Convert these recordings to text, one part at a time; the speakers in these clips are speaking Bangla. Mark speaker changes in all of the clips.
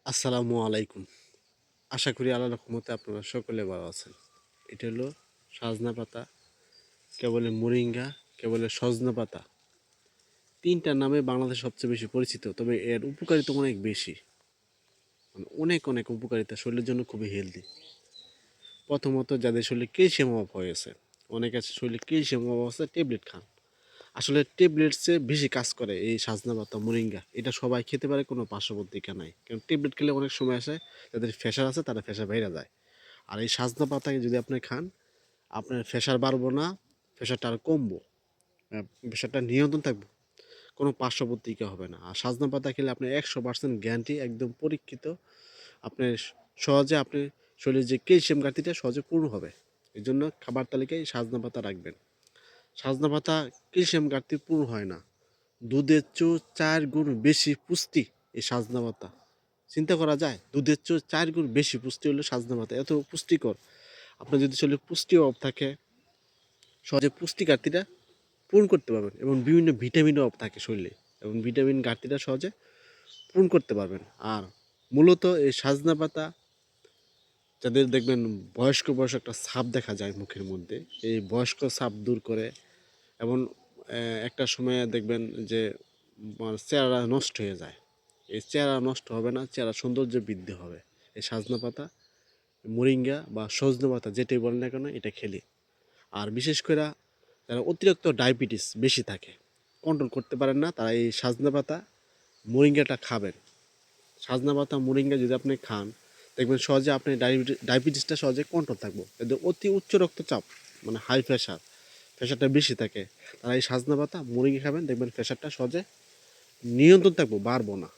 Speaker 1: আসসালামু আলাইকুম। আশা করি আল্লাহর রহমতে আপনারা সকলে ভালো আছেন। এটা হলো সজনা পাতা, কে বলে মোরিঙ্গা, কে বলে সজনা পাতা। ৩ টা নামে বাংলাদেশে সবচেয়ে বেশি পরিচিত। তবে এর উপকারিতা অনেক বেশি। মানে অনেক উপকারিতা, শরীরের জন্য খুবই হেলদি। প্রথমত যাদের শরীরে ক্যালসিয়াম অভাব হয়েছে, অনেক আছে শরীরে ক্যালসিয়াম অভাব আছে, ট্যাবলেট খান। আসলে ট্যাবলেট চেয়ে বেশি কাজ করে এই সজনা পাতা, মোরিঙ্গা। এটা সবাই খেতে পারে, কোনো পার্শ্ববর্তীকা নাই। কারণ ট্যাবলেট খেলে অনেক সময় আসে যাদের প্রেশার আছে তারা প্রেশার বাইরে যায়। আর এই সজনা পাতাকে যদি আপনি খান, আপনার প্রেশার বাড়বো না, প্রেশারটা আর কমবো, প্রেশারটা নিয়ন্ত্রণ থাকবো, কোনো পার্শ্ববর্তীকা হবে না। আর সজনা পাতা খেলে আপনি 100% গ্যারান্টি, একদম পরীক্ষিত, আপনার সহজে আপনি শরীরে যে ক্যালসিয়াম ঘাটতিটা সহজে পূর্ণ হবে। এই জন্য খাবার তালিকায় সজনা পাতা রাখবেন। সজনা পাতা ক্যালসিয়াম ঘাটতি পূর্ণ হয় না, দুধের চেয়েও 4 গুণ বেশি পুষ্টি এই সজনা পাতা। চিন্তা করা যায়, দুধের চেয়েও 4 গুণ বেশি পুষ্টি হলো সজনা পাতা, এত পুষ্টিকর। আপনার যদি শরীরে পুষ্টি অভাব থাকে, সহজে পুষ্টি ঘাটতিটা পূরণ করতে পারবেন। এবং বিভিন্ন ভিটামিনও থাকে শরীরে, এবং ভিটামিন ঘাটতিটা সহজে পূরণ করতে পারবেন। আর মূলত এই সজনা পাতা, যাদের দেখবেন বয়স্ক বয়স একটা ছাপ দেখা যায় মুখের মধ্যে, এই বয়স্ক ছাপ দূর করে। এবং একটা সময় দেখবেন যে চেহারা নষ্ট হয়ে যায়, এই চেহারা নষ্ট হবে না, চেহারা সৌন্দর্য বৃদ্ধি হবে এই সজনা পাতা, মোরিঙ্গা বা সজনে পাতা যেটাই বলেন না কেন, এটা খেলে। আর বিশেষ করে যারা অতিরিক্ত ডায়াবেটিস বেশি থাকে, কন্ট্রোল করতে পারেন না, তারা এই সজনে পাতা, মোরিঙ্গাটা খাবেন। সজনা পাতা, মোরিঙ্গা যদি আপনি খান, দেখবেন সহজে আপনি ডায়াবেটিসটা সহজে কন্ট্রোল থাকবো। এদের অতি উচ্চ রক্তচাপ, মানে হাই প্রেশার, প্রেশারটা বেশি থাকে, তারা এই সজনা পাতা, মোরিঙ্গা খাবেন, দেখবেন প্রেশারটা সহজে নিয়ন্ত্রণ থাকবো, বাড়বো না।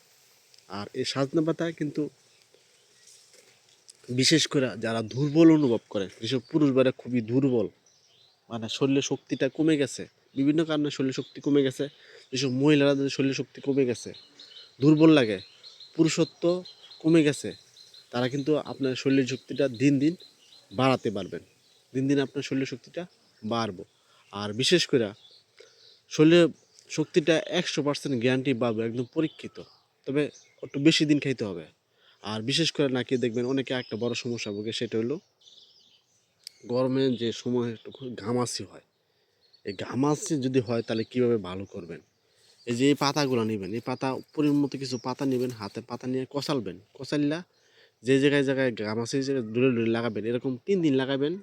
Speaker 1: আর এই সজনা পাতা কিন্তু বিশেষ করে যারা দুর্বল অনুভব করে, যেসব পুরুষ বেড়া খুবই দুর্বল, মানে শরীরের শক্তিটা কমে গেছে, বিভিন্ন কারণে শরীর শক্তি কমে গেছে, যেসব মহিলারা শরীর শক্তি কমে গেছে, দুর্বল লাগে, পুরুষত্ব কমে গেছে, তারা কিন্তু আপনার শরীরের শক্তিটা দিন দিন বাড়াতে পারবেন। দিন দিন আপনার শরীরের শক্তিটা বাড়বো। আর বিশেষ করে শরীরের শক্তিটা 100% গ্যারান্টি বাড়বে, একদম পরীক্ষিত। তবে একটু বেশি দিন খাইতে হবে। আর বিশেষ করে নাকি দেখবেন অনেকে একটা বড় সমস্যা ভোগে, সেটা হলো গরমে যে সময় একটু ঘামাচি হয়। এই ঘামাচি যদি হয় তাহলে কীভাবে ভালো করবেন? এই যে এই পাতাগুলো নেবেন, এই পাতা পরিমাণ মতো কিছু পাতা নেবেন, হাতে পাতা নিয়ে কষালবেন, কষাইলা যে জায়গায় ঘামাচি জায়গায় দূরে লাগাবেন, এরকম 3 দিন লাগাবেন।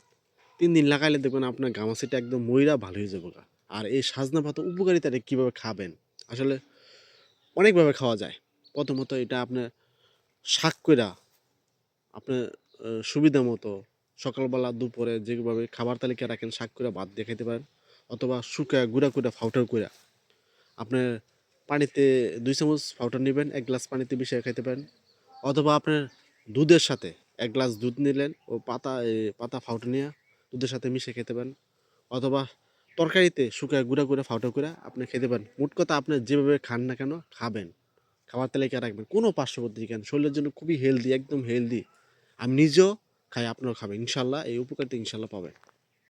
Speaker 1: 3 দিন লাগাইলে দেখবেন আপনার ঘামাচিটা একদম মইরা ভালো হয়ে যাবে গা। আর এই সজনা পাতা উপকারিতাটা কীভাবে খাবেন? আসলে অনেকভাবে খাওয়া যায়। প্রথমত এটা আপনার শাক কইরা, আপনার সুবিধা মতো সকালবেলা দুপুরে যেভাবে খাবার তালিকায় রাখেন, শাক কইরা ভাত দিয়ে খাইতে পারেন। অথবা শুকায়া গুঁড়া কইরা ফাউটার কইরা আপনার পানিতে 2 চামচ পাউডার নেবেন, 1 গ্লাস পানিতে মিশিয়ে খাইতে পারেন। অথবা আপনার দুধের সাথে 1 গ্লাস দুধ নিলেন, ও পাতা পাউডার নিয়ে দুধের সাথে মিশিয়ে খেতে পারেন। অথবা তরকারিতে শুকায় গুঁড়া করে পাউডার করে আপনি খেতে পারেন। মোট কথা, আপনি যেভাবে খান না কেন খাবেন, খাবার তালিকায় রাখবেন, কোনো পার্শ্ববর্তী কেন, শরীরের জন্য খুবই হেলদি, একদম হেলদি। আমি নিজেও খাই, আপনারাও খাবেন, ইনশাল্লাহ এই উপকারটা ইনশাল্লাহ পাবেন।